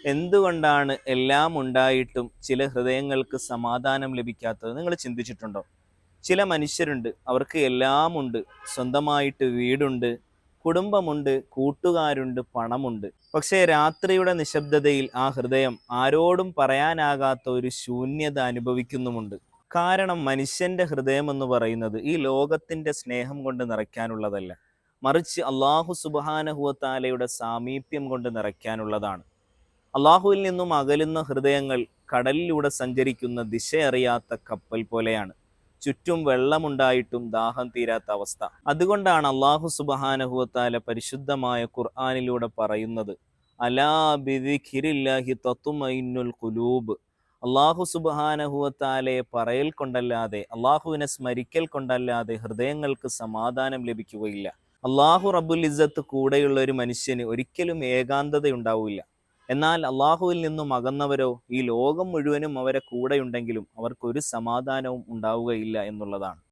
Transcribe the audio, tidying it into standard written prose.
എന്തുകൊണ്ടാണ് എല്ലാം ഉണ്ടായിട്ടും ചില ഹൃദയങ്ങൾക്ക് സമാധാനം ലഭിക്കാത്തത്? നിങ്ങൾ ചിന്തിച്ചിട്ടുണ്ടോ? ചില മനുഷ്യരുണ്ട്, അവർക്ക് എല്ലാം ഉണ്ട്. സ്വന്തമായിട്ട് വീടുണ്ട്, കുടുംബമുണ്ട്, കൂട്ടുകാരുണ്ട്, പണമുണ്ട്. പക്ഷേ രാത്രിയുടെ നിശബ്ദതയിൽ ആ ഹൃദയം ആരോടും പറയാനാകാത്ത ഒരു ശൂന്യത അനുഭവിക്കുന്നുമുണ്ട്. കാരണം മനുഷ്യന്റെ ഹൃദയം എന്ന് പറയുന്നത് ഈ ലോകത്തിന്റെ സ്നേഹം കൊണ്ട് നിറയ്ക്കാനുള്ളതല്ല, മറിച്ച് അള്ളാഹു സുബ്ഹാനഹു വ തആലയുടെ സാമീപ്യം കൊണ്ട് നിറയ്ക്കാനുള്ളതാണ്. അള്ളാഹുവിൽ നിന്നും അകലുന്ന ഹൃദയങ്ങൾ കടലിലൂടെ സഞ്ചരിക്കുന്ന ദിശയറിയാത്ത കപ്പൽ പോലെയാണ്. ചുറ്റും വെള്ളമുണ്ടായിട്ടും ദാഹം തീരാത്ത അവസ്ഥ. അതുകൊണ്ടാണ് അള്ളാഹു സുബ്ഹാനഹു വ തആല പരിശുദ്ധമായ ഖുർആനിലൂടെ പറയുന്നത്, അലാ ബിദിക്രില്ലാഹി തത്മഇന്നുൽ ഖുലൂബ്. അള്ളാഹു സുബ്ഹാനഹു വ തആലയെ പറയൽ കൊണ്ടല്ലാതെ, അള്ളാഹുവിനെ സ്മരിക്കൽ കൊണ്ടല്ലാതെ ഹൃദയങ്ങൾക്ക് സമാധാനം ലഭിക്കുകയില്ല. അള്ളാഹു റബ്ബുൽ ഇസ്സത്ത് കൂടെയുള്ള ഒരു മനുഷ്യന് ഒരിക്കലും ഏകാന്തതയുണ്ടാവില്ല. എന്നാൽ അള്ളാഹുവിൽ നിന്നും അകന്നവരോ ഈ ലോകം മുഴുവനും അവരെ കൂടെയുണ്ടെങ്കിലും അവർക്കൊരു സമാധാനവും ഉണ്ടാവുകയില്ല എന്നുള്ളതാണ്.